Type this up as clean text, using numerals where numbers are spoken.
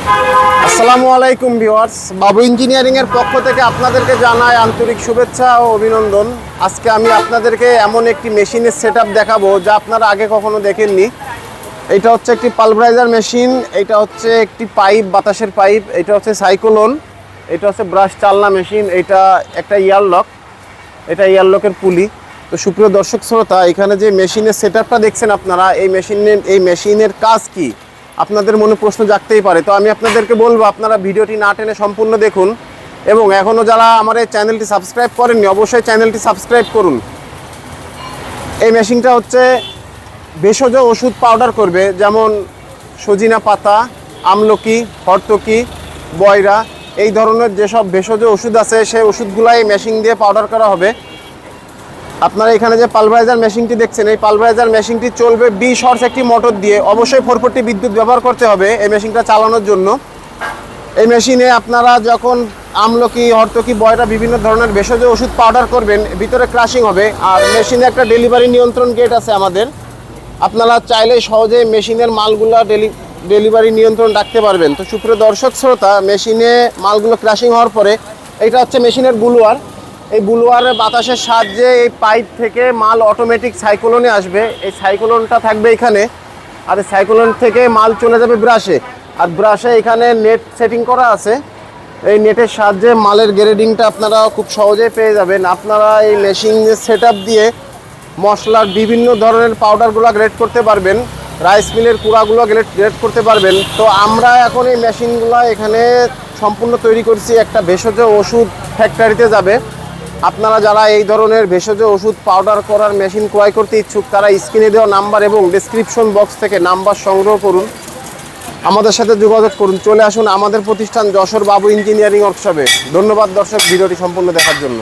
আসসালামু আলাইকুম ভিউয়ার্স, বাবু ইঞ্জিনিয়ারিং এর পক্ষ থেকে আপনাদেরকে জানাই আন্তরিক শুভেচ্ছা ও অভিনন্দন। আজকে আমি আপনাদেরকে এমন একটি মেশিনের সেটআপ দেখাবো যা আপনারা আগে কখনো দেখেননি। এটা হচ্ছে একটি পালভারাইজার মেশিন, এটা হচ্ছে একটি পাইপ, বাতাসের পাইপ, এটা হচ্ছে সাইক্লোন, এটা হচ্ছে ব্রাশ চালনা মেশিন, এটা একটা এয়ারলক, এটা এয়ারলকের পুলি। তো সুপ্রিয় দর্শক শ্রোতা, এখানে যে মেশিনের সেটআপটা দেখছেন আপনারা, এই মেশিনের কাজ কি আপনাদের মনে প্রশ্ন জাগতেই পারে। তো আমি আপনাদেরকে বলবো আপনারা ভিডিওটি না টেনে সম্পূর্ণ দেখুন, এবং এখনও যারা আমার এই চ্যানেলটি সাবস্ক্রাইব করেননি অবশ্যই চ্যানেলটি সাবস্ক্রাইব করুন। এই মেশিনটা হচ্ছে ভেষজ ওষুধ পাউডার করবে, যেমন সজিনা পাতা, আমলকি, হরতকি, বয়রা, এই ধরনের যেসব ভেষজ ওষুধ আছে সেই ওষুধগুলো এই মেশিন দিয়ে পাউডার করা হবে। আপনারা এখানে যে পালভারাইজার মেশিনটি দেখছেন, এই পালভারাইজার মেশিনটি চলবে 20 হর্স একটি মোটর দিয়ে। অবশ্যই 440 বিদ্যুৎ ব্যবহার করতে হবে এই মেশিনটা চালানোর জন্য। এই মেশিনে আপনারা যখন আমলকি, হরতকি, বয়রা, বিভিন্ন ধরনের ভেষজ ওষুধ পাউডার করবেন, ভিতরে ক্রাশিং হবে। আর মেশিনে একটা ডেলিভারি নিয়ন্ত্রণ গেট আছে আমাদের, আপনারা চাইলে সহজে মেশিনের মালগুলো ডেলিভারি নিয়ন্ত্রণ রাখতে পারবেন। তো সুপ্রিয় দর্শক শ্রোতা, মেশিনে মালগুলো ক্রাশিং হওয়ার পরে এটা হচ্ছে মেশিনের বুলোয়ার। এই বুলোয়ারের বাতাসের সাহায্যে এই পাইপ থেকে মাল অটোমেটিক সাইক্লোনে আসবে। এই সাইক্লোনটা থাকবে এখানে, আর এই সাইক্লোন থেকে মাল চলে যাবে ব্রাশে। আর ব্রাশে এখানে নেট সেটিং করা আছে, এই নেটের সাহায্যে মালের গ্রেডিংটা আপনারা খুব সহজেই পেয়ে যাবেন। আপনারা এই মেশিনের সেটআপ দিয়ে মশলার বিভিন্ন ধরনের পাউডারগুলো গ্রেড করতে পারবেন, রাইস মিলের কুড়াগুলো গ্রেড করতে পারবেন। তো আমরা এখন এই মেশিনগুলো এখানে সম্পূর্ণ তৈরি করছি, একটা ভেষজ ওষুধ ফ্যাক্টরিতে যাবে। আপনারা যারা এই ধরনের ভেষজ ওষুধ পাউডার করার মেশিন ক্রয় করতে ইচ্ছুক, তারা স্ক্রিনে দেওয়া নাম্বার এবং ডেসক্রিপশন বক্স থেকে নাম্বার সংগ্রহ করুন, আমাদের সাথে যোগাযোগ করুন। চলে আসুন আমাদের প্রতিষ্ঠান যশোর বাবু ইঞ্জিনিয়ারিং ওয়ার্কশপে। ধন্যবাদ দর্শক ভিডিওটি সম্পূর্ণ দেখার জন্য।